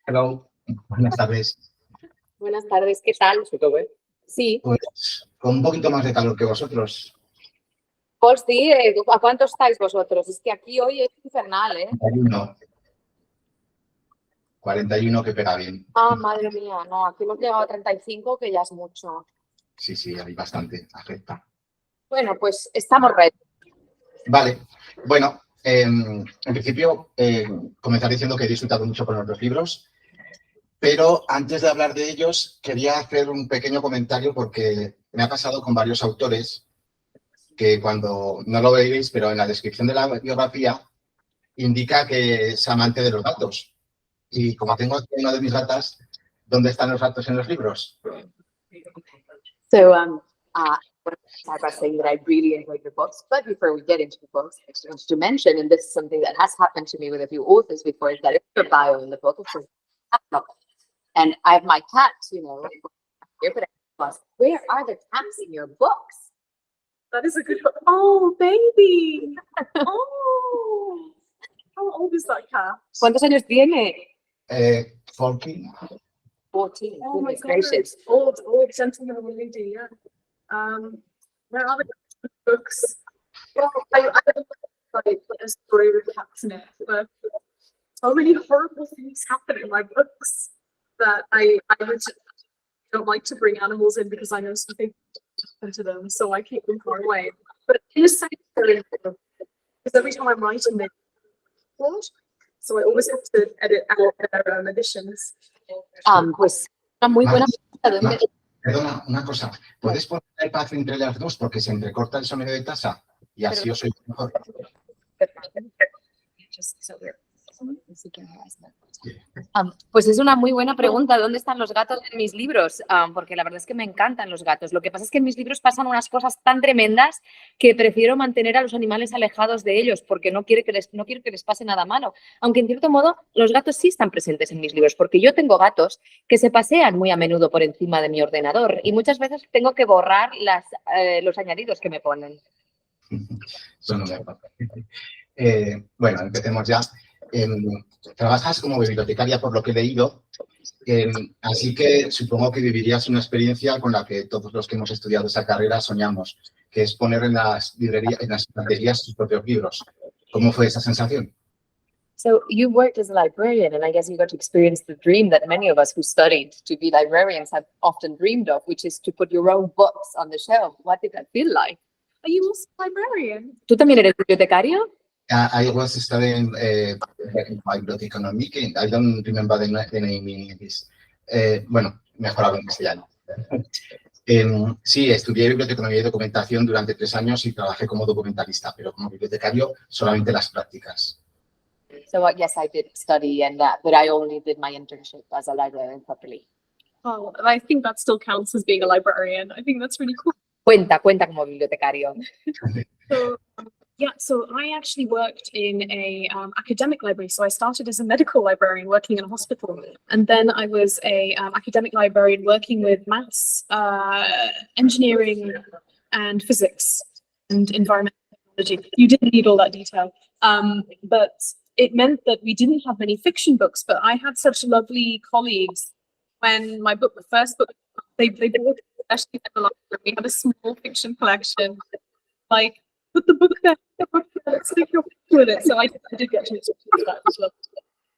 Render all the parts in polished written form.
Hello, buenas tardes. Buenas tardes, ¿qué tal? Sí. Pues con un poquito más de calor que vosotros. Pues sí, ¿a cuánto estáis vosotros? Es que aquí hoy es infernal, ¿eh? 41 que pega bien. Ah, madre mía, no, aquí hemos llegado a 35, que ya es mucho. Sí, hay bastante, afecta. Bueno, pues estamos ready. Vale, bueno, en principio comenzaré diciendo que he disfrutado mucho con los dos libros, pero antes de hablar de ellos quería hacer un pequeño comentario porque me ha pasado con varios autores que cuando, no lo veréis, pero en la descripción de la biografía indica que es amante de los gatos. Y como tengo aquí una de mis gatas, ¿dónde están los gatos en los libros? So, start by saying that I really enjoyed your books, but before we get into the books, I just wanted to mention, and this is something that has happened to me with a few authors before, is that if your bio in the book, it says cat dog. And I have my cat, you know, here, but I asked, where are the cats in your books? That is a good one. Oh, baby. Oh, how old is that cat? ¿Cuántos años tiene? 14. 14. Oh my Goodness God. gracious. Old gentleman lady, yeah. Where are the books? Well, I don't like a story with cats in it, but so many horrible things happen in my books that I don't like to bring animals in because I know something happen to them, so I keep them far away. But in a sense, they're important because every time I'm writing, they so I always have to edit out their editions. Pues una muy buena pregunta. Perdona, una cosa. ¿Puedes poner el paz entre las dos? Porque se entrecorta el sonido de Tasha y así os oigo mejor. Pues es una muy buena pregunta. ¿Dónde están los gatos en mis libros? Porque la verdad es que me encantan los gatos. Lo que pasa es que en mis libros pasan unas cosas tan tremendas que prefiero mantener a los animales alejados de ellos porque no quiero que les pase nada malo. Aunque en cierto modo los gatos sí están presentes en mis libros porque yo tengo gatos que se pasean muy a menudo por encima de mi ordenador y muchas veces tengo que borrar los añadidos que me ponen. Bueno, empecemos ya. Trabajas como bibliotecaria por lo que he leído, así que supongo que vivirías una experiencia con la que todos los que hemos estudiado esa carrera soñamos, que es poner en las librerías, en las estanterías sus propios libros. ¿Cómo fue esa sensación? So you worked as a librarian, and I guess you got to experience the dream that many of us who studied to be librarians have often dreamed of, which is to put your own books on the shelf. What did that feel like? Are you also a librarian? ¿Tú también eres bibliotecario? I was studying biblioteconomic, I don't remember the name in English. Bueno, mejor hablo en castellano. Sí, estudié biblioteconomía y documentación durante 3 años y trabajé como documentalista, pero como bibliotecario solamente las prácticas. So yes, I did study and that, but I only did my internship as a librarian properly. Oh, I think that still counts as being a librarian. I think that's really cool. Cuenta como bibliotecario. So, yeah, so I actually worked in a academic library. So I started as a medical librarian working in a hospital. And then I was a academic librarian working with maths, engineering, and physics, and environmental technology. You didn't need all that detail. But it meant that we didn't have many fiction books, but I had such lovely colleagues when my book, the first book, they bought it, especially at the library. We had a small fiction collection, like, put the book there, let's take your picture with it. So I did get to experience that as well.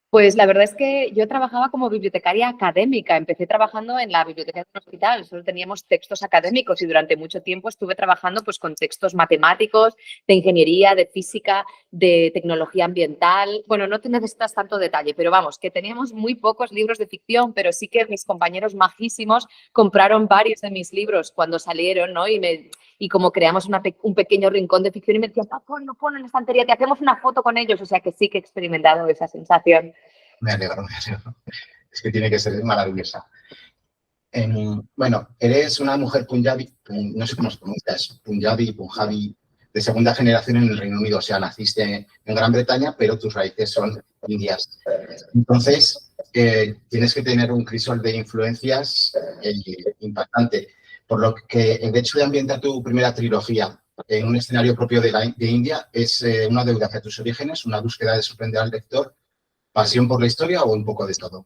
Pues la verdad es que yo trabajaba como bibliotecaria académica. Empecé trabajando en la biblioteca de un hospital. Solo teníamos textos académicos y durante mucho tiempo estuve trabajando pues, con textos matemáticos, de ingeniería, de física, de tecnología ambiental. Bueno, no te necesitas tanto detalle, pero vamos, que teníamos muy pocos libros de ficción, pero sí que mis compañeros majísimos compraron varios de mis libros cuando salieron, ¿no? Y como creamos un pequeño rincón de ficción y me decían, ponlo en la estantería, te hacemos una foto con ellos. O sea que sí que he experimentado esa sensación. Me alegro. Es que tiene que ser maravillosa. Bueno, eres una mujer punjabi, no sé cómo se pronuncia, es punjabi, de segunda generación en el Reino Unido. O sea, naciste en Gran Bretaña, pero tus raíces son indias. Entonces, tienes que tener un crisol de influencias impactante. Por lo que el hecho de ambientar tu primera trilogía en un escenario propio de India es una deuda hacia tus orígenes, una búsqueda de sorprender al lector, pasión por la historia o un poco de todo.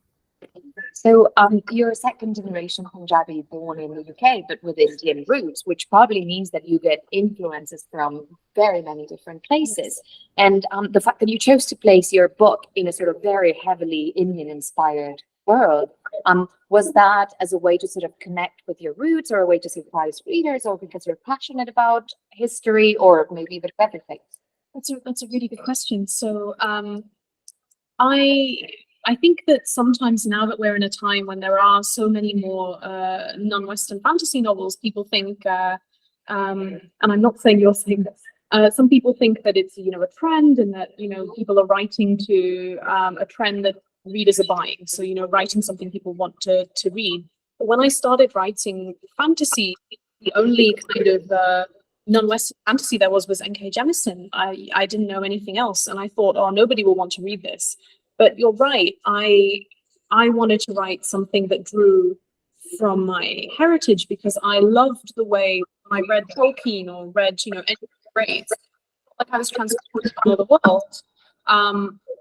So you're a second generation Punjabi born in the UK, but with Indian roots, which probably means that you get influences from very many different places. And the fact that you chose to place your book in a sort of very heavily Indian inspired world, was that as a way to sort of connect with your roots, or a way to surprise readers, or because you're passionate about history, or maybe even everything? That's a really good question. So I think that sometimes, now that we're in a time when there are so many more non-Western fantasy novels, people think, and I'm not saying you're saying this, some people think that it's, a trend, and that, people are writing to a trend that readers are buying. So, writing something people want to read. But when I started writing fantasy, the only kind of non-Western fantasy there was N.K. Jemisin. I didn't know anything else, and I thought, oh, nobody will want to read this. But you're right. I wanted to write something that drew from my heritage, because I loved the way I read Tolkien or read, any grades. Like I was transported to another world.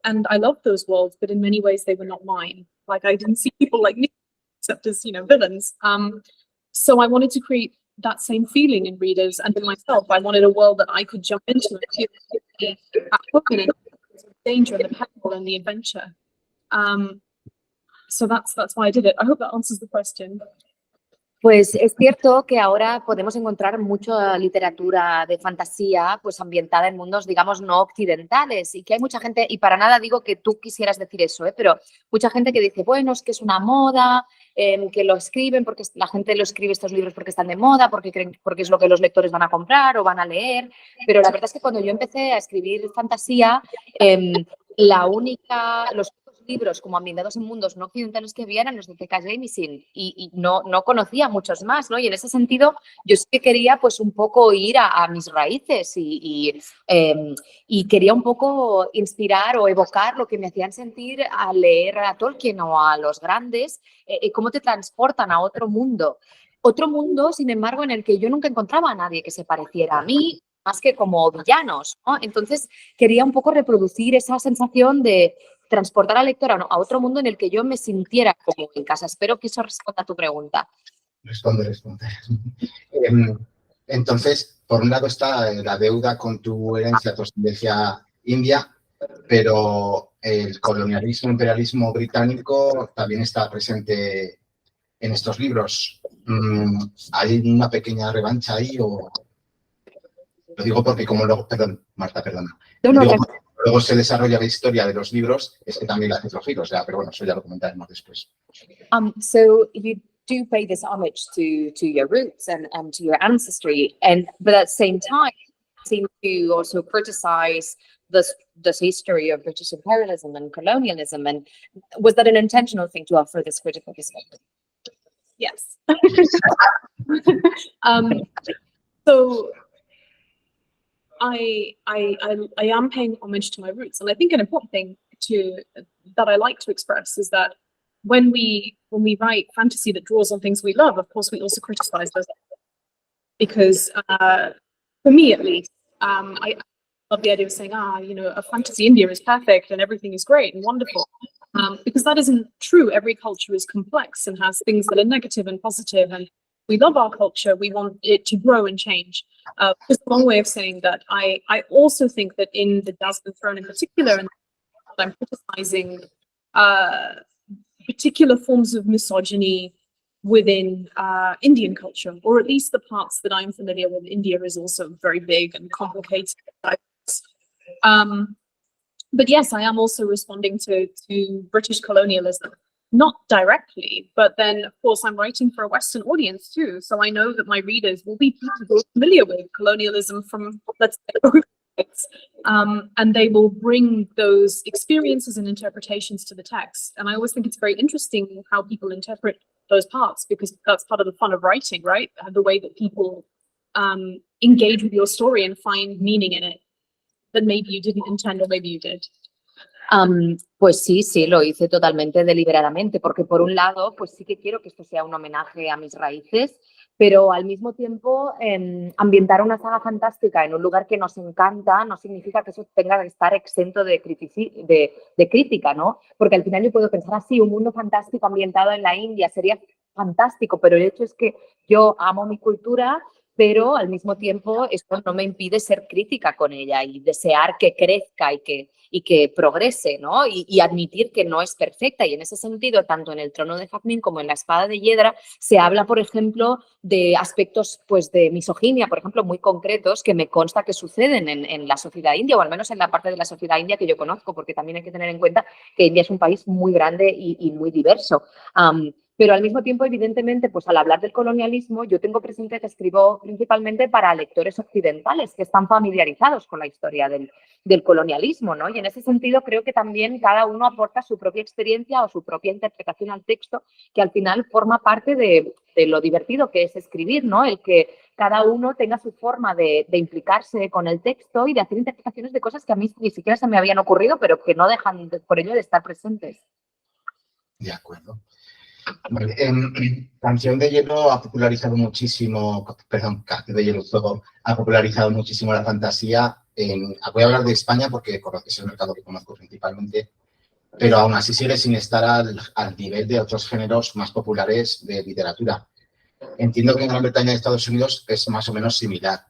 And I loved those worlds, but in many ways they were not mine. Like I didn't see people like me, except as, villains. So I wanted to create that same feeling in readers and in myself. I wanted a world that I could jump into and feel at home in, the danger and the peril and the adventure. So that's why I did it. I hope that answers the question. Pues es cierto que ahora podemos encontrar mucha literatura de fantasía pues ambientada en mundos, digamos, no occidentales, y que hay mucha gente, y para nada digo que tú quisieras decir eso, pero mucha gente que dice, bueno, es que es una moda, que lo escriben porque la gente lo escribe estos libros porque están de moda, porque creen, porque es lo que los lectores van a comprar o van a leer, pero la verdad es que cuando yo empecé a escribir fantasía, los libros como ambientados en mundos no occidentales que había eran los de Jazmín, y no conocía muchos más, ¿no? Y en ese sentido yo sí que quería pues un poco ir a mis raíces y quería un poco inspirar o evocar lo que me hacían sentir al leer a Tolkien o a los grandes, cómo te transportan a otro mundo, sin embargo, en el que yo nunca encontraba a nadie que se pareciera a mí, más que como villanos, ¿no? Entonces quería un poco reproducir esa sensación de transportar al lector a otro mundo en el que yo me sintiera como en casa. Espero que eso responda a tu pregunta. Responde. Entonces, por un lado está la deuda con tu herencia, tu ascendencia india, pero el colonialismo, imperialismo británico también está presente en estos libros. ¿Hay una pequeña revancha ahí o...? Lo digo porque como luego... Perdón, Marta, perdona. Luego se desarrolla la historia de los libros, es que también la hace los giros, pero bueno, eso ya lo comentaremos después. So you do pay this homage to your roots and to your ancestry, but at the same time, seem to also criticize this history of British imperialism and colonialism. And was that an intentional thing to offer this critical perspective? Yes. So I am paying homage to my roots, and I think an important thing that I like to express is that when we write fantasy that draws on things we love, of course we also criticize those, because for me at least, I love the idea of saying, a fantasy India is perfect and everything is great and wonderful, because that isn't true. Every culture is complex and has things that are negative and positive, and we love our culture. We want it to grow and change. Just a long way of saying that I also think that in the Jazmín Throne in particular, and I'm criticizing particular forms of misogyny within Indian culture, or at least the parts that I'm familiar with. India is also very big and complicated. But yes, I am also responding to British colonialism. Not directly, but then of course I'm writing for a Western audience too, so I know that my readers will be people who are familiar with colonialism from, let's say, and they will bring those experiences and interpretations to the text. And I always think it's very interesting how people interpret those parts, because that's part of the fun of writing, right? The way that people engage with your story and find meaning in it that maybe you didn't intend, or maybe you did. Pues sí, lo hice totalmente deliberadamente, porque por un lado, pues sí que quiero que esto sea un homenaje a mis raíces, pero al mismo tiempo ambientar una saga fantástica en un lugar que nos encanta no significa que eso tenga que estar exento de crítica, ¿no? Porque al final yo puedo pensar así, un mundo fantástico ambientado en la India sería fantástico, pero el hecho es que yo amo mi cultura, pero al mismo tiempo esto no me impide ser crítica con ella y desear que crezca y que progrese, ¿no? Y admitir que no es perfecta. Y en ese sentido, tanto en el Trono de Jazmín como en la Espada de Hiedra, se habla, por ejemplo, de aspectos pues, de misoginia, por ejemplo, muy concretos que me consta que suceden en la sociedad india, o al menos en la parte de la sociedad india que yo conozco, porque también hay que tener en cuenta que India es un país muy grande y muy diverso. Pero al mismo tiempo, evidentemente, pues al hablar del colonialismo, yo tengo presente que escribo principalmente para lectores occidentales que están familiarizados con la historia del colonialismo, ¿no? Y en ese sentido creo que también cada uno aporta su propia experiencia o su propia interpretación al texto, que al final forma parte de lo divertido que es escribir, ¿no? El que cada uno tenga su forma de implicarse con el texto y de hacer interpretaciones de cosas que a mí ni siquiera se me habían ocurrido, pero que no dejan por ello de estar presentes. De acuerdo. Vale, Canción de Hielo ha popularizado muchísimo, perdón, Canción de Hielo Fuego ha popularizado muchísimo la fantasía. Voy a hablar de España porque es el mercado que conozco principalmente, pero aún así sigue sin estar al nivel de otros géneros más populares de literatura. Entiendo que en Gran Bretaña y Estados Unidos es más o menos similar.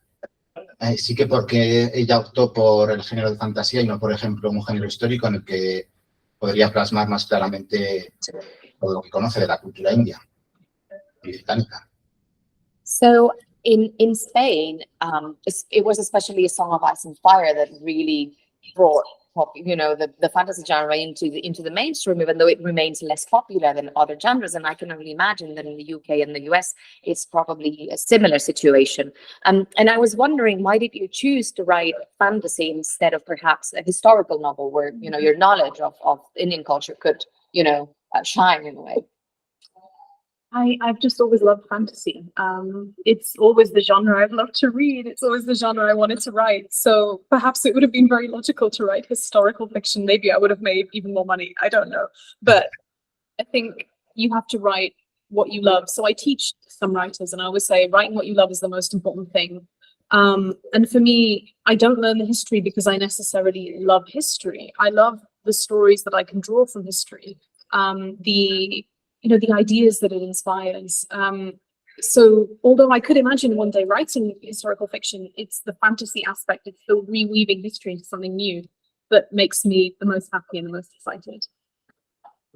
Sí que porque ella optó por el género de fantasía y no, por ejemplo, un género histórico en el que podría plasmar más claramente todo lo que conoce de la cultura india y británica. So in Spain, it was especially A Song of Ice and Fire that really brought the fantasy genre into the mainstream, even though it remains less popular than other genres. And I can only imagine that in the UK and the US, it's probably a similar situation. And I was wondering, why did you choose to write fantasy instead of perhaps a historical novel where, your knowledge of Indian culture could, shine in a way? I've just always loved fantasy. It's always the genre I've loved to read. It's always the genre I wanted to write. So perhaps it would have been very logical to write historical fiction. Maybe I would have made even more money. I don't know. But I think you have to write what you love. So I teach some writers and I always say writing what you love is the most important thing. And for me, I don't learn the history because I necessarily love history. I love the stories that I can draw from history. The ideas that it inspires. So although I could imagine one day writing historical fiction, it's the fantasy aspect, it's the reweaving history into something new that makes me the most happy and the most excited.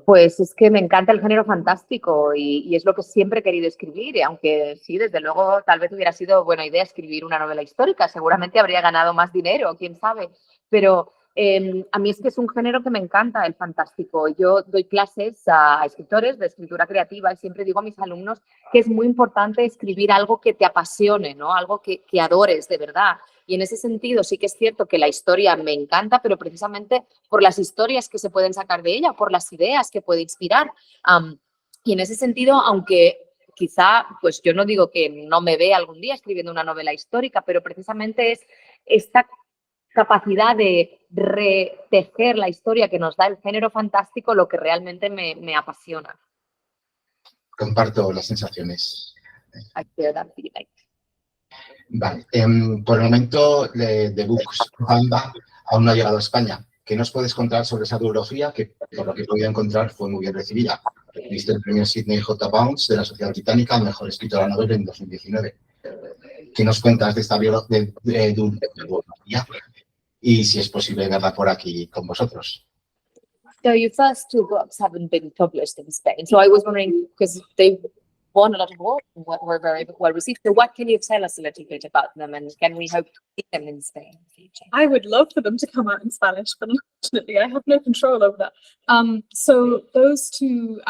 Pues es que me encanta el género fantástico y es lo que siempre he querido escribir, y aunque sí, desde luego, tal vez hubiera sido buena idea escribir una novela histórica, seguramente habría ganado más dinero, quién sabe, pero a mí es que es un género que me encanta, el fantástico. Yo doy clases a escritores de escritura creativa y siempre digo a mis alumnos que es muy importante escribir algo que te apasione, ¿no? Algo que adores de verdad. Y en ese sentido sí que es cierto que la historia me encanta, pero precisamente por las historias que se pueden sacar de ella, por las ideas que puede inspirar. Y en ese sentido, aunque quizá, pues yo no digo que no me vea algún día escribiendo una novela histórica, pero precisamente es esta capacidad de retejer la historia que nos da el género fantástico lo que realmente me apasiona. Comparto las sensaciones. I share that feeling. Vale. Por el momento, The Books Banda aún no ha llegado a España. ¿Qué nos puedes contar sobre esa duología que, por lo que he podido encontrar, fue muy bien recibida? Viste el premio Sidney J. Bounds de la Sociedad Británica al mejor escritora novela en 2019. ¿Qué nos cuentas de esta duología? Y si es posible verla por aquí con vosotros. So your first two books haven't been published in Spain. So I was wondering, because they won a lot of awards and were very well received. So what can you tell us a little bit about them, and can we hope to see them in Spain in the future? I would love for them to come out in Spanish, but unfortunately I have no control over that. So those two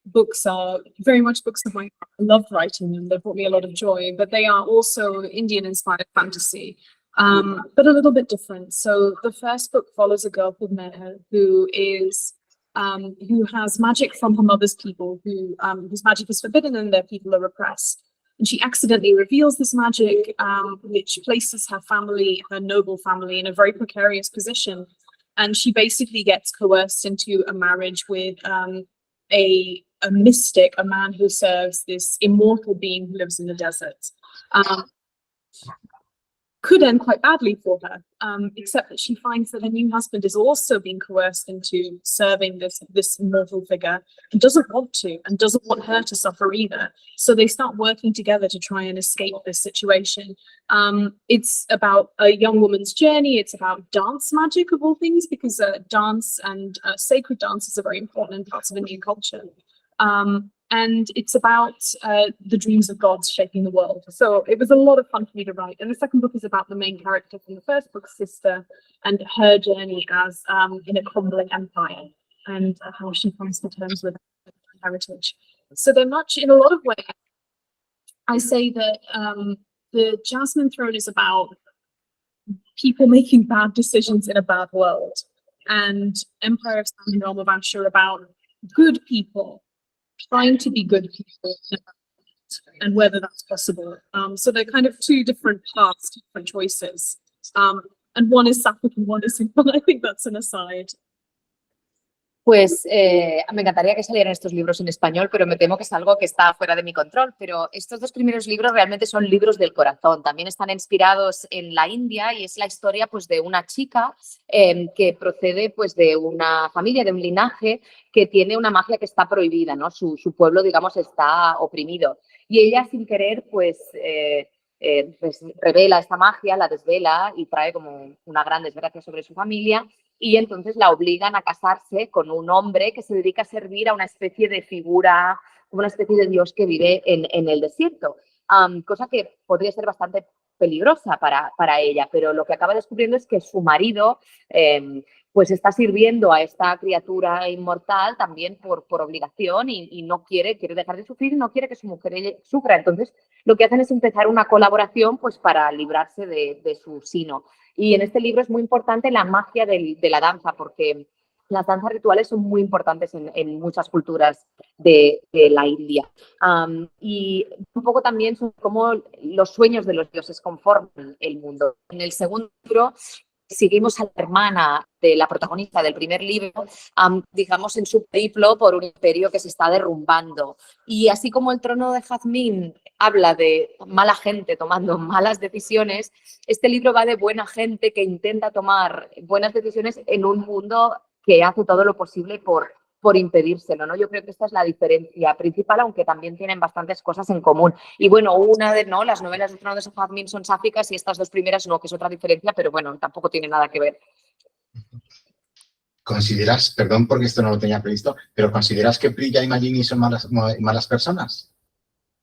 books are very much books of mine. I loved writing them. They brought me a lot of joy, but they are also Indian-inspired fantasy. But a little bit different. So the first book follows a girl called Meher who has magic from her mother's people, whose magic is forbidden and their people are repressed. And she accidentally reveals this magic, which places her family, her noble family, in a very precarious position. and she basically gets coerced into a marriage with a mystic, a man who serves this immortal being who lives in the desert. Could end quite badly for her, except that she finds that her new husband is also being coerced into serving this immortal figure and doesn't want to, and doesn't want her to suffer either. So they start working together to try and escape this situation. It's about a young woman's journey. It's about dance magic of all things, because dance and sacred dances are very important in parts of Indian culture. And it's about the dreams of gods shaping the world. So it was a lot of fun for me to write. And the second book is about the main character from the first book, Sister, and her journey as in a crumbling empire, and how she comes to terms with her heritage. So they're much, in a lot of ways, I say that the Jazmín Throne is about people making bad decisions in a bad world, and Empire of Sand and Realm of Ash are about good people trying to be good people, and whether that's possible. So they're kind of two different paths, different choices. And one is sapphic and one is simple. I think that's an aside. Pues me encantaría que salieran estos libros en español, pero me temo que es algo que está fuera de mi control. Pero estos dos primeros libros realmente son libros del corazón. También están inspirados en la India, y es la historia pues, de una chica que procede pues, de una familia, de un linaje que tiene una magia que está prohibida, ¿no? Su pueblo, digamos, está oprimido. Y ella, sin querer, pues revela esta magia, la desvela y trae como una gran desgracia sobre su familia. Y entonces la obligan a casarse con un hombre que se dedica a servir a una especie de figura, como una especie de dios que vive en el desierto, cosa que podría ser bastante peligrosa para ella, pero lo que acaba descubriendo es que su marido pues está sirviendo a esta criatura inmortal también por obligación, y no quiere dejar de sufrir, y no quiere que su mujer sufra. Entonces lo que hacen es empezar una colaboración pues para librarse de su sino. Y en este libro es muy importante la magia de la danza, porque las danzas rituales son muy importantes en muchas culturas de la India. Y un poco también son como los sueños de los dioses conforman el mundo. En el segundo libro seguimos a la hermana de la protagonista del primer libro, digamos, en su periplo por un imperio que se está derrumbando. Y así como el Trono de Jazmín habla de mala gente tomando malas decisiones, este libro va de buena gente que intenta tomar buenas decisiones en un mundo que hace todo lo posible por impedírselo, ¿no? Yo creo que esta es la diferencia principal, aunque también tienen bastantes cosas en común. Y bueno, las novelas de Trono de Jazmín son sáficas y estas dos primeras no, que es otra diferencia, pero bueno, tampoco tiene nada que ver. ¿Consideras, perdón porque esto no lo tenía previsto, pero consideras que Priya y Malini son malas personas?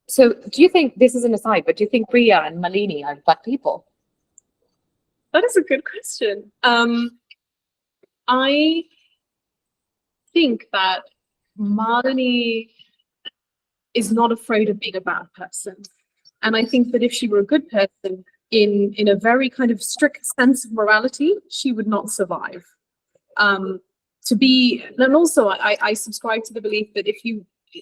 So, do you think, this is an aside, but do you think Priya and Malini are bad people? That is a good question. I think that Malini is not afraid of being a bad person. And I think that if she were a good person, in a very kind of strict sense of morality, she would not survive. And also I subscribe to the belief that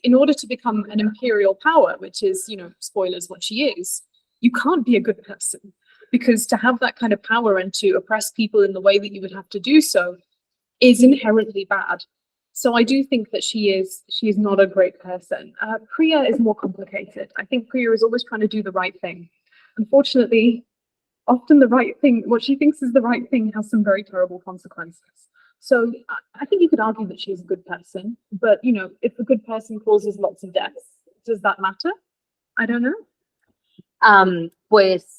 in order to become an imperial power, which is, spoilers, what she is, you can't be a good person, because to have that kind of power and to oppress people in the way that you would have to do so is inherently bad. So I do think that she is not a great person. Priya is more complicated. I think Priya is always trying to do the right thing. Unfortunately, often the right thing, what she thinks is the right thing, has some very terrible consequences. So I think you could argue that she is a good person, but, if a good person causes lots of deaths, does that matter? I don't know. Pues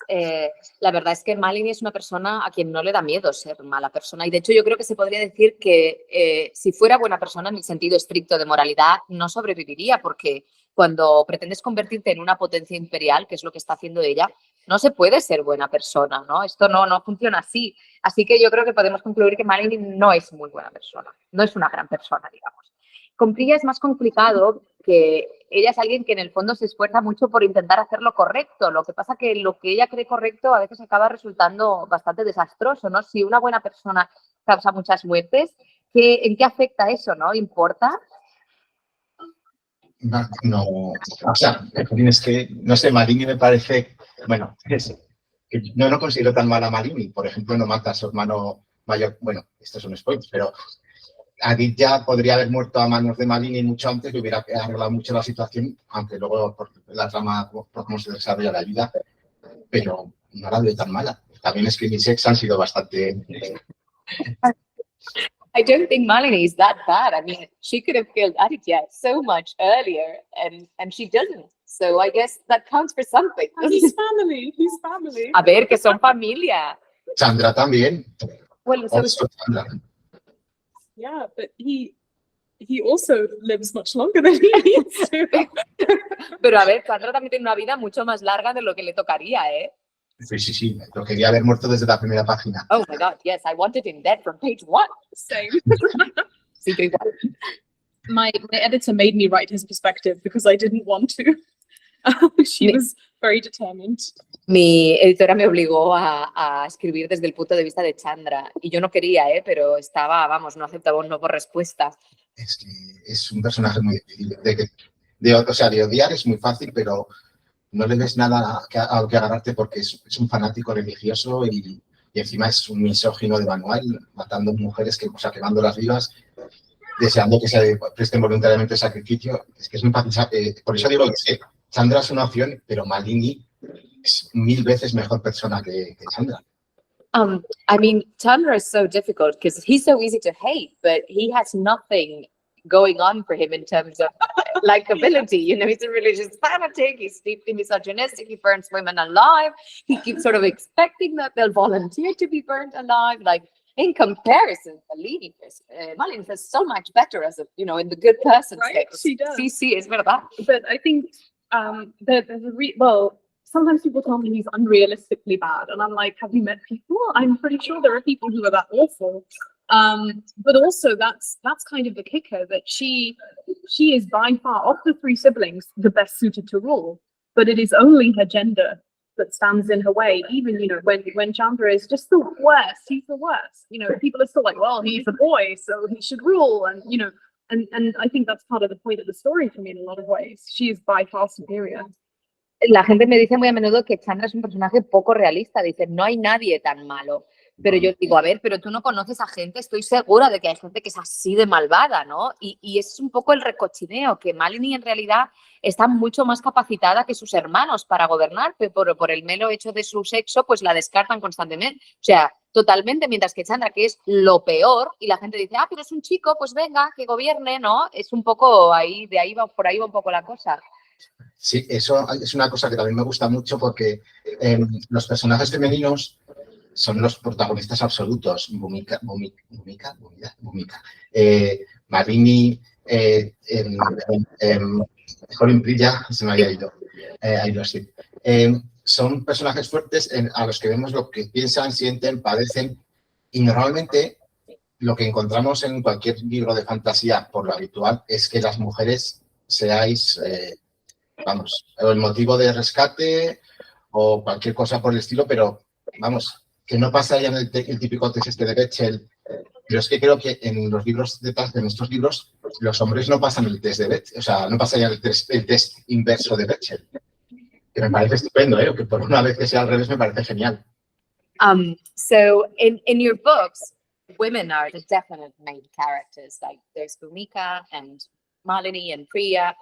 la verdad es que Malini es una persona a quien no le da miedo ser mala persona, y de hecho yo creo que se podría decir que si fuera buena persona en el sentido estricto de moralidad no sobreviviría, porque cuando pretendes convertirte en una potencia imperial, que es lo que está haciendo ella, no se puede ser buena persona, ¿no? Esto no funciona así. Así que yo creo que podemos concluir que Malini no es muy buena persona, no es una gran persona, digamos. Con Priya es más complicado, que ella es alguien que en el fondo se esfuerza mucho por intentar hacer lo correcto. Lo que pasa que lo que ella cree correcto a veces acaba resultando bastante desastroso, ¿no? Si una buena persona causa muchas muertes, ¿en qué afecta eso, no? ¿Importa? No, o sea, es que, no sé, Malini me parece, bueno, que no lo considero tan mala Malini. Por ejemplo, no mata a su hermano mayor, bueno, esto es un spoiler, pero Aditya podría haber muerto a manos de Malini mucho antes y hubiera arreglado mucho la situación, aunque luego por la trama, por cómo se desarrolla la vida, pero no la veo tan mala. También Scream y Sex han sido bastante... I don't think Malini is that bad. I mean, she could have killed Aditya so much earlier, and she doesn't. So I guess that counts for something. He's family. He's family. A ver, que son familia. Chandra también. Well, so Otro Chandra. Yeah, but he also lives much longer than he needs to. Pero a ver, Sandra también tiene una vida mucho más larga de lo que le tocaría, ¿eh? Sí, lo quería haber muerto desde la primera página. Oh my God, yes, I wanted him dead from page 1. Same. Sí, pero igual. My editor made me write his perspective because I didn't want to. She was very determined. Mi editora me obligó a escribir desde el punto de vista de Chandra y yo no quería, pero estaba, vamos, no aceptaba un no por respuesta. Es que es un personaje muy difícil. De odiar es muy fácil, pero no le ves nada a lo que agarrarte porque es un fanático religioso y encima es un misógino de manual, matando mujeres, quemándolas vivas, deseando que se presten voluntariamente el sacrificio. Es que es muy fácil. Por eso digo que Chandra es una opción, pero Malini es 1000 veces mejor persona que Chandra. I mean, Chandra is so difficult because he's so easy to hate, but he has nothing going on for him in terms of likability. You know, he's a religious fanatic, he's deeply misogynistic, he burns women alive, he keeps sort of expecting that they'll volunteer to be burnt alive. Like, in comparison, Malini is so much better as a, you know, in the good person Right, space. she does. Sí, es verdad. But I think there's a sometimes people tell me he's unrealistically bad, and I'm like, have you met people? I'm pretty sure there are people who are that awful. But also that's kind of the kicker, that she is by far, of the 3 siblings, the best suited to rule. But it is only her gender that stands in her way. Even, you know, when Chandra is just the worst, he's the worst. You know, people are still like, well, he's a boy, so he should rule, and you know, and I think that's part of the point of the story for me in a lot of ways. She is by far superior. La gente me dice muy a menudo que Chandra es un personaje poco realista. Dice, no hay nadie tan malo. Pero yo digo, a ver, pero tú no conoces a gente, estoy segura de que hay gente que es así de malvada, ¿no? Y es un poco el recochineo, que Malini en realidad está mucho más capacitada que sus hermanos para gobernar, pero por el mero hecho de su sexo, pues la descartan constantemente. O sea, totalmente, mientras que Chandra, que es lo peor, y la gente dice, pero es un chico, pues venga, que gobierne, ¿no? Es un poco ahí, por ahí va un poco la cosa. Sí, eso es una cosa que también me gusta mucho porque los personajes femeninos son los protagonistas absolutos. Bhumika, Malini, Colin Prilla, se me había ido. Sí. Son personajes fuertes a los que vemos lo que piensan, sienten, padecen, y normalmente lo que encontramos en cualquier libro de fantasía, por lo habitual, es que las mujeres seáis, el motivo de rescate o cualquier cosa por el estilo, pero vamos, que no pasa ya en el típico test de Bechdel. Pero es que creo que en los libros en estos libros, los hombres no pasan el test de Bechdel, o sea, no pasa ya el test inverso de Bechdel. Que me parece estupendo, que por una vez que sea al revés me parece genial. So in your books, women are the definite main characters. Like there's Bhumika and Malini and Priya,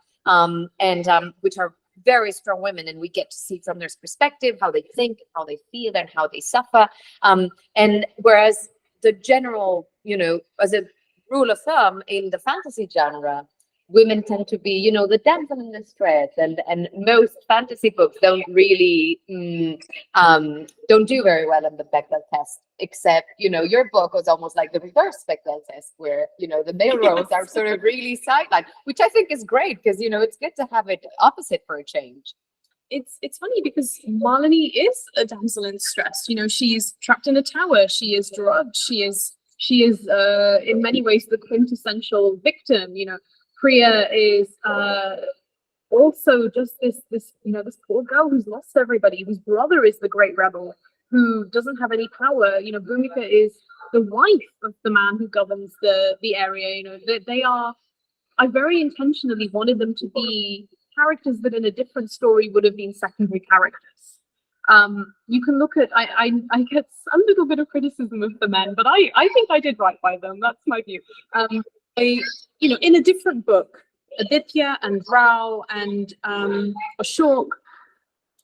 which are very strong women, and we get to see from their perspective how they think, how they feel, and how they suffer. And whereas the general, you know, as a rule of thumb in the fantasy genre, women tend to be, you know, the damsel in distress, and most fantasy books don't really don't do very well on the Bechdel test. Except, you know, your book was almost like the reverse Bechdel test, where, you know, the male roles are sort of really sidelined, which I think is great because, you know, it's good to have it opposite for a change. It's funny because Malini is a damsel in distress. You know, she's trapped in a tower. She is drugged. She is in many ways the quintessential victim. You know, Priya is also just this poor girl who's lost everybody, whose brother is the great rebel, who doesn't have any power. You know, Bhumika is the wife of the man who governs the area. You know, I very intentionally wanted them to be characters that in a different story would have been secondary characters. You can look at, I get a little bit of criticism of the men, but I think I did right by them. That's my view. You know, in a different book, Aditya and Rao and Ashok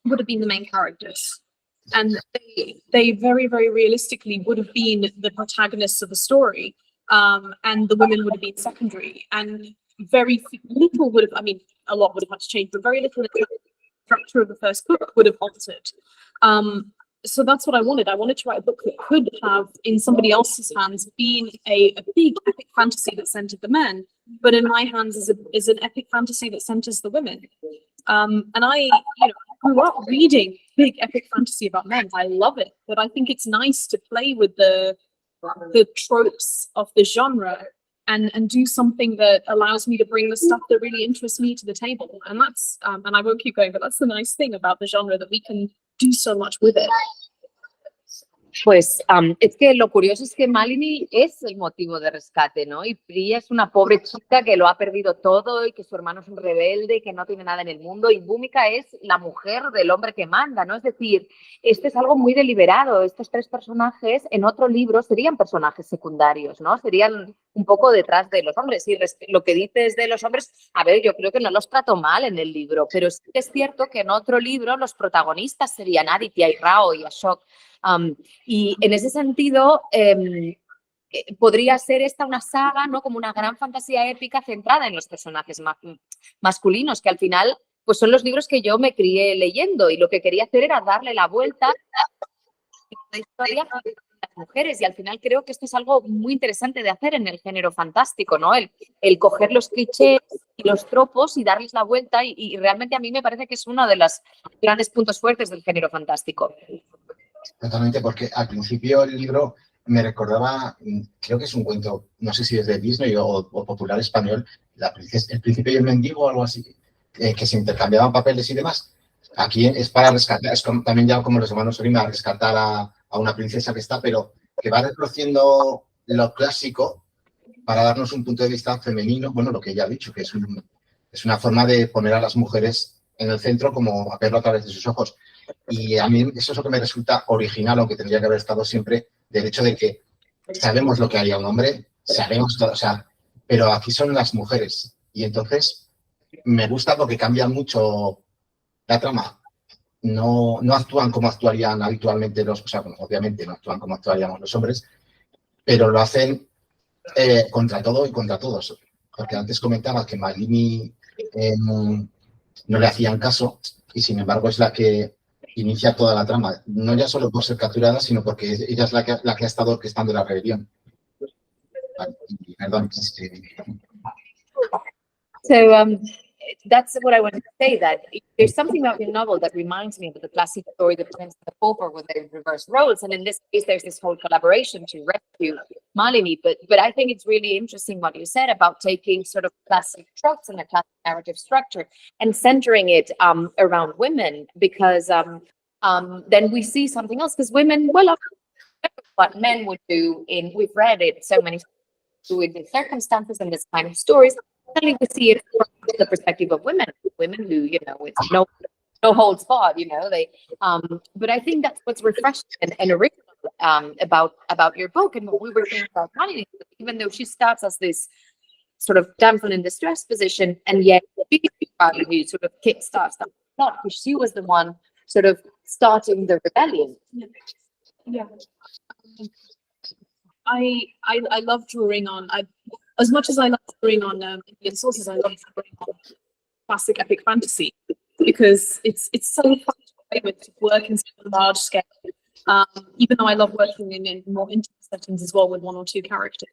would have been the main characters. And they very, very realistically would have been the protagonists of the story. And the women would have been secondary. And very little would have, I mean, a lot would have had to change, but very little of the structure of the first book would have altered. So that's what I wanted. I wanted to write a book that could have, in somebody else's hands, been a big epic fantasy that centered the men, but in my hands is an epic fantasy that centers the women. And I, grew up reading big epic fantasy about men. I love it, but I think it's nice to play with the tropes of the genre and do something that allows me to bring the stuff that really interests me to the table. And that's, and I won't keep going, but that's the nice thing about the genre, that we can do so much with it. Pues es que lo curioso es que Malini es el motivo de rescate, ¿no? Y Priya es una pobre chica que lo ha perdido todo y que su hermano es un rebelde y que no tiene nada en el mundo. Y Bhumika es la mujer del hombre que manda, ¿no? Es decir, esto es algo muy deliberado. Estos tres personajes en otro libro serían personajes secundarios, ¿no? Serían un poco detrás de los hombres. Y lo que dices de los hombres, a ver, yo creo que no los trato mal en el libro, pero sí que es cierto que en otro libro los protagonistas serían Aditya y Rao y Ashok. Y en ese sentido podría ser esta una saga, ¿no? Como una gran fantasía épica centrada en los personajes masculinos, que al final pues son los libros que yo me crié leyendo, y lo que quería hacer era darle la vuelta a la historia de las mujeres, y al final creo que esto es algo muy interesante de hacer en el género fantástico, ¿no? El coger los clichés y los tropos y darles la vuelta, y realmente a mí me parece que es uno de los grandes puntos fuertes del género fantástico. Totalmente, porque al principio el libro me recordaba, creo que es un cuento, no sé si es de Disney o popular español, el príncipe y el mendigo o algo así, que se intercambiaban papeles y demás. Aquí es para rescatar, es también ya como los hermanos Suri, a rescatar a una princesa que está, pero que va reproduciendo lo clásico para darnos un punto de vista femenino, bueno, lo que ya he dicho, que es una forma de poner a las mujeres en el centro, como a verlo a través de sus ojos. Y a mí eso es lo que me resulta original, aunque tendría que haber estado siempre, del hecho de que sabemos lo que haría un hombre, sabemos todo, o sea, pero aquí son las mujeres. Y entonces me gusta porque cambia mucho la trama. No actúan como actuarían habitualmente o sea, bueno, obviamente no actúan como actuaríamos los hombres, pero lo hacen contra todo y contra todos. Porque antes comentaba que Malini no le hacían caso, y sin embargo es la que inicia toda la trama, no ya solo por ser capturada, sino porque ella es la que ha estado orquestando la rebelión. Perdón. So that's what I wanted to say, that there's something about your novel that reminds me of the classic story, The Prince and the Pauper, where they reverse roles. And in this case, there's this whole collaboration to rescue Malini. But I think it's really interesting what you said about taking sort of classic tropes and a classic narrative structure and centering it around women, because then we see something else. Because women, well, what men would do we've read it so many times, do in these circumstances and this kind of stories. Suddenly we see it from the perspective of women who, it's no holds barred, they. But I think that's what's refreshing and original about your book, and what we were saying about Malini. Even though she starts as this sort of damsel in distress position, and yet she's who sort of kickstarts that plot, because she was the one sort of starting the rebellion. Yeah. I love drawing on. As much as I love drawing on Indian sources, I love drawing on classic epic fantasy, because it's so fun to play with, to work in such a large scale. Even though I love working in more intimate settings as well, with one or two characters.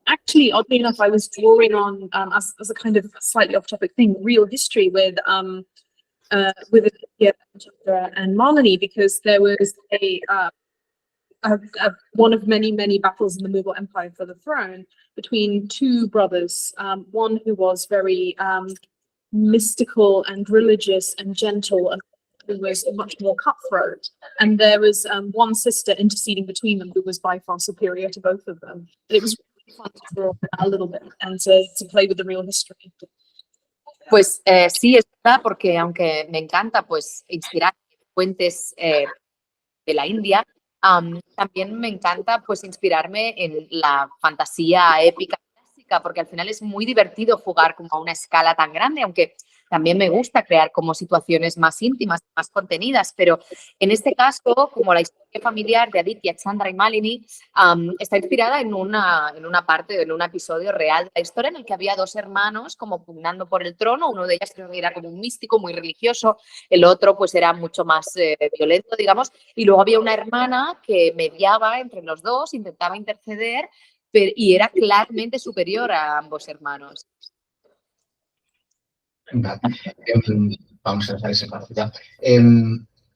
Actually, oddly enough, I was drawing on as a kind of slightly off-topic thing, real history with Hiedra and Malini, because there was one of many battles in the Mughal Empire for the throne between two brothers, one who was very mystical and religious and gentle, and who was much more cutthroat. And there was one sister interceding between them who was by far superior to both of them. It was really fun to draw a little bit and to play with the real history. Pues sí, es verdad, porque aunque me encanta pues inspirar fuentes de la India, también me encanta pues inspirarme en la fantasía épica clásica, porque al final es muy divertido jugar como a una escala tan grande, aunque también me gusta crear como situaciones más íntimas, más contenidas, pero en este caso, como la historia familiar de Aditya, Chandra y Malini, está inspirada en una parte, en un episodio real de la historia en el que había dos hermanos como pugnando por el trono. Uno de ellos creo que era como un místico muy religioso, el otro pues era mucho más violento, digamos, y luego había una hermana que mediaba entre los dos, intentaba interceder y era claramente superior a ambos hermanos. Vale. Vamos a dejar ese parte ya.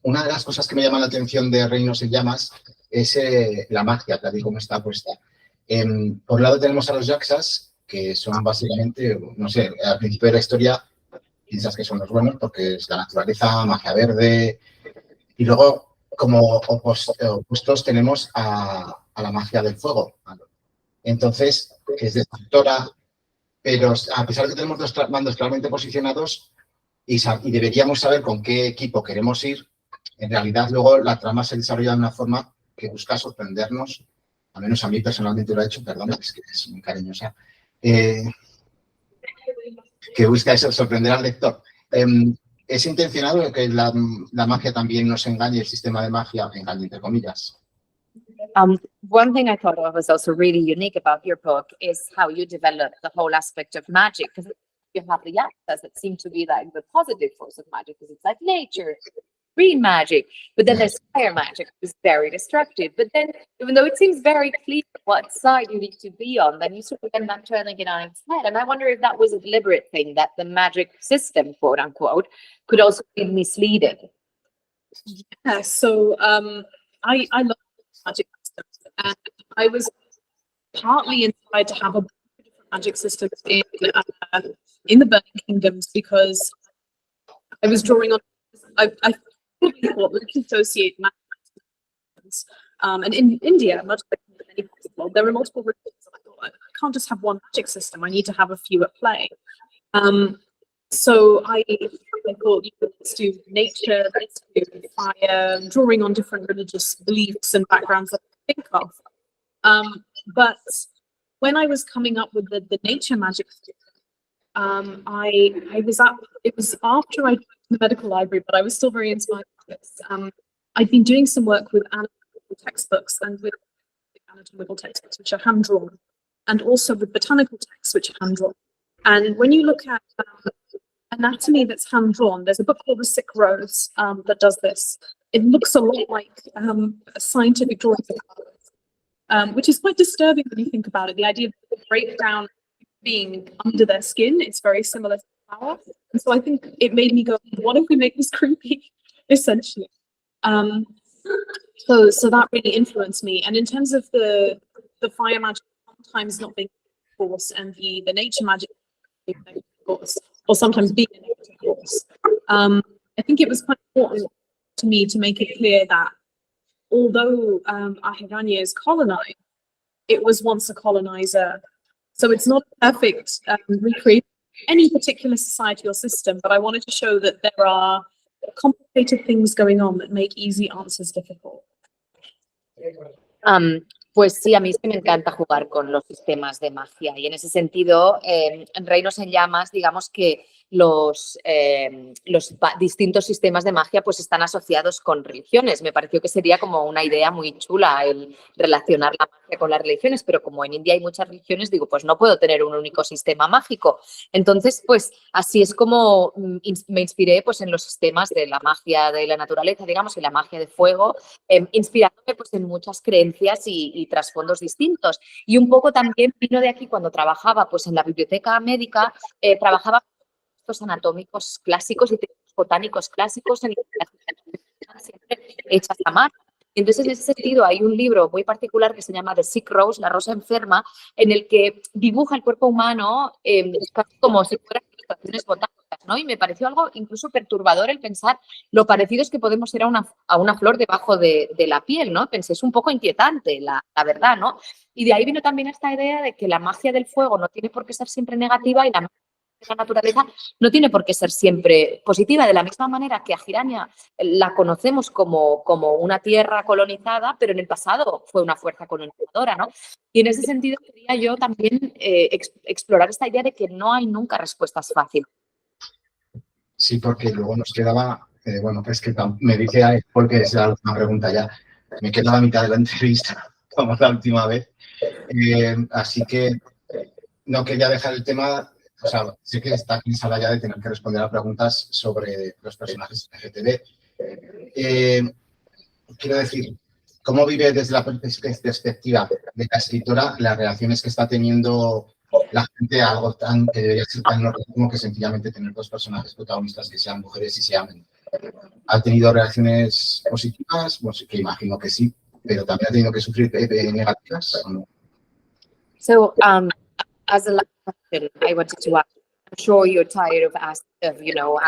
Una de las cosas que me llama la atención de Reinos y Llamas es la magia, tal y como está puesta. Por un lado tenemos a los Yaksas, que son básicamente, no sé, al principio de la historia piensas que son los buenos porque es la naturaleza, magia verde, y luego como opuestos tenemos a la magia del fuego. Entonces, que es destructora, pero a pesar de que tenemos dos bandos claramente posicionados y deberíamos saber con qué equipo queremos ir, en realidad luego la trama se desarrolla de una forma que busca sorprendernos, al menos a mí personalmente lo ha hecho, perdón, es que es muy cariñosa, que busca eso, sorprender al lector. ¿Es intencionado que la magia también nos engañe, el sistema de magia, engañe entre comillas? One thing I thought was also really unique about your book is how you develop the whole aspect of magic, because you have the Yaksas that seem to be like the positive force of magic, because it's like nature, green magic, but then there's fire magic, which is very destructive. But then, even though it seems very clear what side you need to be on, then you sort of end up turning it on its head. And I wonder if that was a deliberate thing, that the magic system, quote unquote, could also be misleading. Yeah, so I love magic systems, and I was partly inspired to have a bunch of different magic systems in the Burning Kingdoms, because I was drawing on, I thought we can associate magic systems, and in India, much like in many parts of the world, there are multiple religions, and I thought I can't just have one magic system, I need to have a few at play. So I thought, let's do nature, let's do fire, drawing on different religious beliefs and backgrounds that I think of. But when I was coming up with the nature magic, it was after I joined the medical library, but I was still very inspired by this. I'd been doing some work with anatomical textbooks and with anatomical textbooks, which are hand-drawn, and also with botanical texts, which are hand-drawn. And when you look at anatomy that's hand-drawn, there's a book called The Sick Rose that does this. It looks a lot like a scientific drawing of flowers, which is quite disturbing when you think about it. The idea of the breakdown being under their skin, it's very similar to a flower. And so I think it made me go, what if we make this creepy, essentially? So that really influenced me. And in terms of the fire magic sometimes not being force and the nature magic being force, or sometimes being a negative force, I think it was quite important to me to make it clear that although Ahiranya is colonized, it was once a colonizer. So it's not a perfect recreation of any particular society or system, but I wanted to show that there are complicated things going on that make easy answers difficult. Pues sí, a mí sí me encanta jugar con los sistemas de magia y en ese sentido, en Reinos en Llamas, digamos que los distintos sistemas de magia pues están asociados con religiones. Me pareció que sería como una idea muy chula el relacionar la magia con las religiones, pero como en India hay muchas religiones, digo, pues no puedo tener un único sistema mágico. Entonces, pues así es como me inspiré pues en los sistemas de la magia de la naturaleza, digamos, y la magia de fuego, inspirándome pues en muchas creencias y trasfondos distintos. Y un poco también vino de aquí cuando trabajaba pues en la biblioteca médica, trabajaba anatómicos clásicos y textos botánicos clásicos en las siempre hechas a mano. Entonces, en ese sentido, hay un libro muy particular que se llama The Sick Rose, la rosa enferma, en el que dibuja el cuerpo humano casi como si fueran ilustraciones botánicas, ¿no? Y me pareció algo incluso perturbador el pensar lo parecidos que podemos ser a una flor debajo de la piel, ¿no? Pensé, es un poco inquietante, la verdad, ¿no? Y de ahí vino también esta idea de que la magia del fuego no tiene por qué ser siempre negativa y la la naturaleza no tiene por qué ser siempre positiva. De la misma manera que a Hiranya la conocemos como una tierra colonizada, pero en el pasado fue una fuerza colonizadora, ¿no? Y en ese sentido quería yo también explorar esta idea de que no hay nunca respuestas fáciles. Sí, porque luego nos quedaba, bueno, es que me dice, porque es la última pregunta ya, me queda la mitad de la entrevista, como la última vez. Así que no quería dejar el tema, o sea, sé que está cansada ya de tener que responder a preguntas sobre los personajes LGTB. Quiero decir, ¿cómo vive desde la perspectiva de la escritora las relaciones que está teniendo la gente a algo tan que debería ser tan normal como que sencillamente tener dos personajes protagonistas que sean mujeres y se amen? ¿Ha tenido reacciones positivas? Bueno, sí que imagino que sí, pero también ha tenido que sufrir negativas, ¿o no? So, as a last question, I wanted to ask, I'm sure you're tired of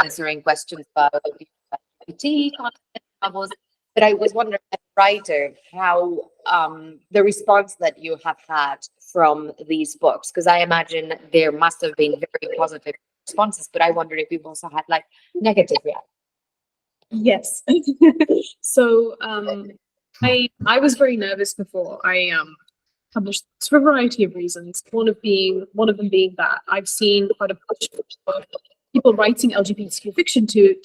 answering questions about LGBT content novels, but I was wondering, as a writer, how the response that you have had from these books, because I imagine there must have been very positive responses, but I wonder if you've also had like negative reactions. Yes. So I was very nervous before I published this for a variety of reasons. One of them being that I've seen quite a push for people writing LGBTQ fiction to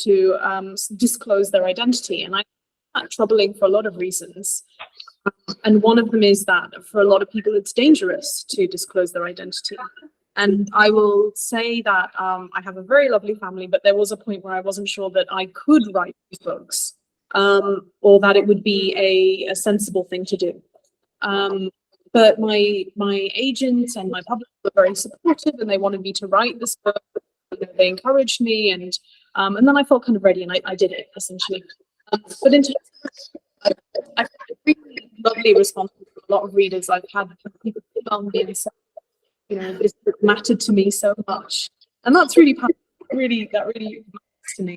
disclose their identity, and I find that troubling for a lot of reasons. And one of them is that for a lot of people it's dangerous to disclose their identity. And I will say that I have a very lovely family, but there was a point where I wasn't sure that I could write these books, or that it would be a sensible thing to do. But my agent and my publisher were very supportive, and they wanted me to write this book. They encouraged me, and then I felt kind of ready, and I did it essentially. But in terms of, I've had a really lovely response from a lot of readers. I've had people email me and say, this book mattered to me so much, and that's really matters to me.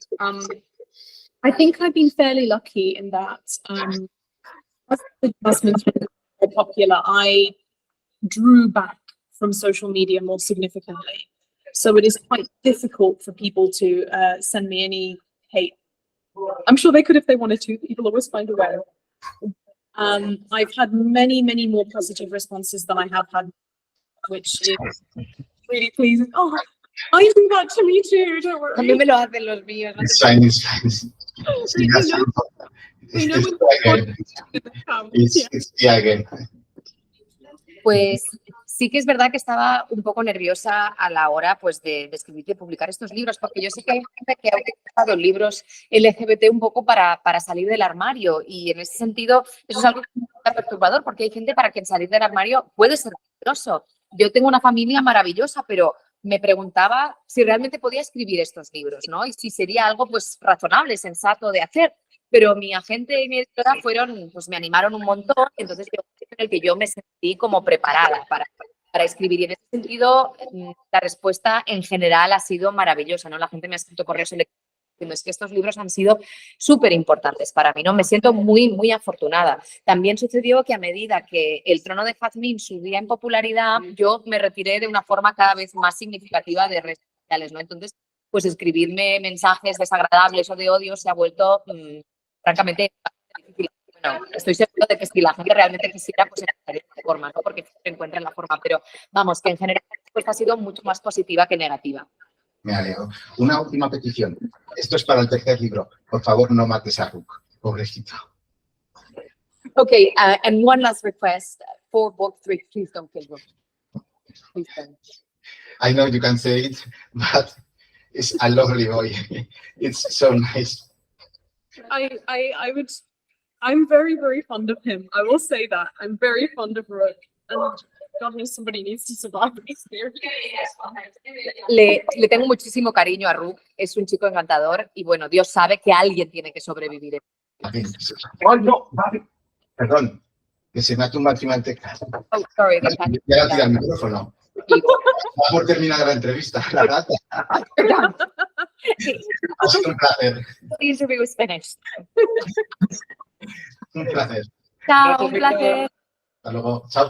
I think I've been fairly lucky in that as the Jazmín's more popular, I drew back from social media more significantly. So it is quite difficult for people to send me any hate. I'm sure they could if they wanted to. People always find a way. I've had many, many more positive responses than I have had, which is really pleasing. Oh, I do that to me too, don't worry. A mí me lo hacen los míos. It's fine, it's fine. It's again. Pues sí que es verdad que estaba un poco nerviosa a la hora pues, de escribir y publicar estos libros, porque yo sé que hay gente que ha utilizado libros LGBT un poco para salir del armario, y en ese sentido eso es algo muy perturbador, porque hay gente para quien salir del armario puede ser peligroso. Yo tengo una familia maravillosa, pero me preguntaba si realmente podía escribir estos libros, ¿no? Y si sería algo pues razonable, sensato de hacer. Pero mi agente y mi editora pues me animaron un montón, entonces yo en el que yo me sentí como preparada para escribir. Y en ese sentido, la respuesta en general ha sido maravillosa, ¿no? La gente me ha escrito correos electrónicos diciendo, es que estos libros han sido súper importantes para mí, ¿no? Me siento muy, muy afortunada. También sucedió que a medida que el Trono de Jazmín subía en popularidad, yo me retiré de una forma cada vez más significativa de redes sociales, ¿no? Entonces, pues escribirme mensajes desagradables o de odio se ha vuelto francamente difícil. Bueno, estoy segura de que si la gente realmente quisiera, pues encontraría la forma, ¿no? Porque siempre encuentran la forma, pero vamos, que en general la respuesta ha sido mucho más positiva que negativa. Me alegro. Una última petición. Esto es para el tercer libro. Por favor, no mates a Rook, pobrecito. Okay, and one last request for book 3, please don't kill Rook. Please don't. I know you can say it, but it's a lovely boy. It's so nice. I'm very, very fond of him. I will say that. I'm very fond of Rook. And God knows somebody needs to survive this year. Le tengo muchísimo cariño a Rook. Es un chico encantador y bueno, Dios sabe que alguien tiene que sobrevivir. Oh, no, vale. Perdón, que se me ha tumbado encima del teclado. Oh, sorry. Ya tira el micrófono. Vamos a terminar la entrevista, la gata. Ha sido un placer. The interview is finished. Un placer. Chao, un placer. Hasta luego. Chao.